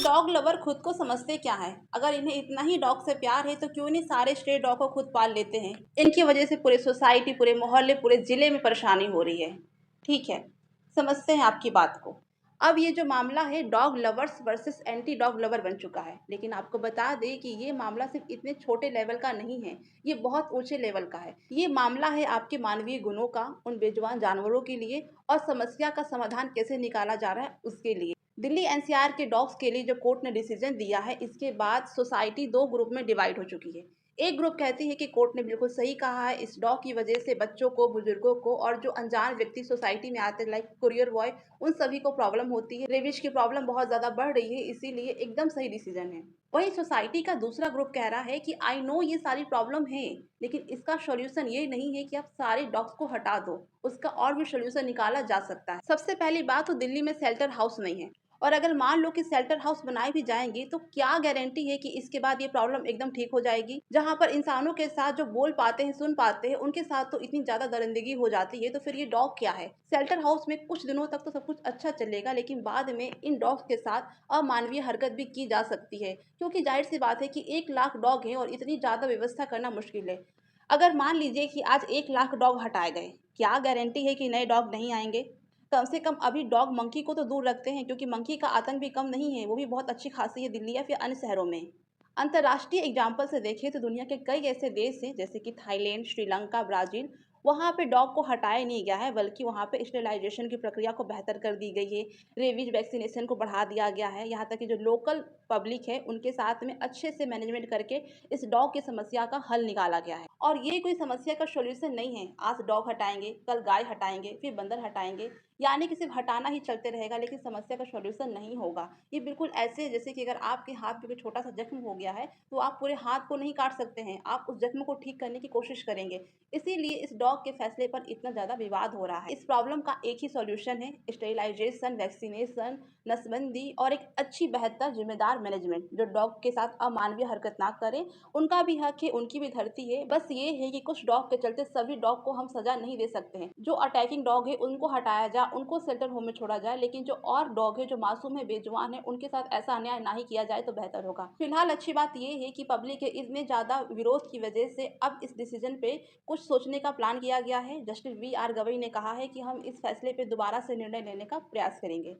Dog lover खुद को समझते क्या है? अगर इन्हें इतना ही डॉग से प्यार है तो क्यों नहीं सारे स्ट्रे डॉग को खुद पाल लेते हैं? इनकी वजह से पूरे सोसाइटी, पूरे मोहल्ले, पूरे जिले में परेशानी हो रही है। ठीक है, समझते हैं आपकी बात को। अब ये जो मामला है dog lovers versus anti dog lover बन चुका है। लेकिन आपको बता दें कि ये मामला सिर्फ इतने छोटे लेवल का नहीं है, ये बहुत ऊंचे लेवल का है। ये मामला है आपके मानवीय गुणों का, उन बेजुबान जानवरों के लिए और समस्या का समाधान कैसे निकाला जा रहा है उसके लिए। दिल्ली एनसीआर के डॉग्स के लिए जो कोर्ट ने डिसीजन दिया है, इसके बाद सोसाइटी दो ग्रुप में डिवाइड हो चुकी है। एक ग्रुप कहती है कि कोर्ट ने बिल्कुल सही कहा है, इस डॉग की वजह से बच्चों को, बुजुर्गों को और जो अनजान व्यक्ति सोसाइटी में आते हैं लाइक कुरियर बॉय, उन सभी को प्रॉब्लम होती है। रेविश की प्रॉब्लम बहुत ज़्यादा बढ़ रही है, इसीलिए एकदम सही डिसीजन है। वहीं सोसाइटी का दूसरा ग्रुप कह रहा है कि आई नो ये सारी प्रॉब्लम है, लेकिन इसका सॉल्यूशन ये नहीं है कि आप सारे डॉग्स को हटा दो। उसका और भी सॉल्यूशन निकाला जा सकता है। सबसे पहली बात तो दिल्ली में शेल्टर हाउस नहीं है, और अगर मान लो कि शेल्टर हाउस बनाए भी जाएंगे तो क्या गारंटी है कि इसके बाद ये प्रॉब्लम एकदम ठीक हो जाएगी? जहां पर इंसानों के साथ जो बोल पाते हैं, सुन पाते हैं, उनके साथ तो इतनी ज्यादा दरिंदगी हो जाती है, तो फिर ये डॉग क्या है? शेल्टर हाउस में कुछ दिनों तक तो सब कुछ अच्छा चलेगा, लेकिन बाद में इन डॉग्स के साथ अमानवीय हरकत भी की जा सकती है, क्योंकि जाहिर सी बात है कि 1 लाख डॉग हैं और इतनी ज्यादा व्यवस्था करना मुश्किल है। अगर मान लीजिए कि आज 1 लाख डॉग हटाए गए, क्या गारंटी है कि नए डॉग नहीं आएंगे? कम से कम अभी डॉग मंकी को तो दूर रखते हैं, क्योंकि मंकी का आतंक भी कम नहीं है, वो भी बहुत अच्छी खासी है दिल्ली या फिर अन्य शहरों में। अंतर्राष्ट्रीय एग्जाम्पल से देखें तो दुनिया के कई ऐसे देश हैं जैसे कि थाईलैंड, श्रीलंका, ब्राजील, वहाँ पे डॉग को हटाया नहीं गया है, बल्कि वहाँ पे स्टेरिलाइजेशन की प्रक्रिया को बेहतर कर दी गई है। रेबीज वैक्सीनेशन को बढ़ा दिया गया है। यहाँ तक कि जो लोकल पब्लिक है उनके साथ में अच्छे से मैनेजमेंट करके इस डॉग की समस्या का हल निकाला गया है। और ये कोई समस्या का सोल्यूशन नहीं है, आज डॉग हटाएंगे, कल गाय हटाएंगे, फिर बंदर हटाएंगे, यानी कि सिर्फ हटाना ही चलते रहेगा, लेकिन समस्या का सॉल्यूशन नहीं होगा। ये बिल्कुल ऐसे है जैसे कि अगर आपके हाथ पे कोई छोटा सा जख्म हो गया है तो आप पूरे हाथ को नहीं काट सकते हैं, आप उस जख्म को ठीक करने की कोशिश करेंगे। इसीलिए इस डॉग के फैसले पर इतना ज़्यादा विवाद हो रहा है। इस प्रॉब्लम का एक ही सॉल्यूशन है, स्टेरिलाइजेशन, वैक्सीनेशन, नसबंदी और एक अच्छी बेहतर जिम्मेदार मैनेजमेंट, जो डॉग के साथ अमानवीय हरकत ना करे। उनका भी हक है, उनकी भी धरती है, बस ये है कि कुछ डॉग के चलते सभी डॉग को हम सजा नहीं दे सकते हैं। जो अटैकिंग डॉग है उनको हटाया जाए, उनको शेल्टर होम में छोड़ा जाए, लेकिन जो और डॉग है, जो मासूम है, बेजुबान है, उनके साथ ऐसा अन्याय ना ही किया जाए तो बेहतर होगा। फिलहाल अच्छी बात ये है कि पब्लिक के इतने ज्यादा विरोध की वजह से अब इस डिसीजन पे कुछ सोचने का प्लान किया गया है। जस्टिस वी आर गवई ने कहा है कि हम इस फैसले पे दोबारा से निर्णय लेने का प्रयास करेंगे।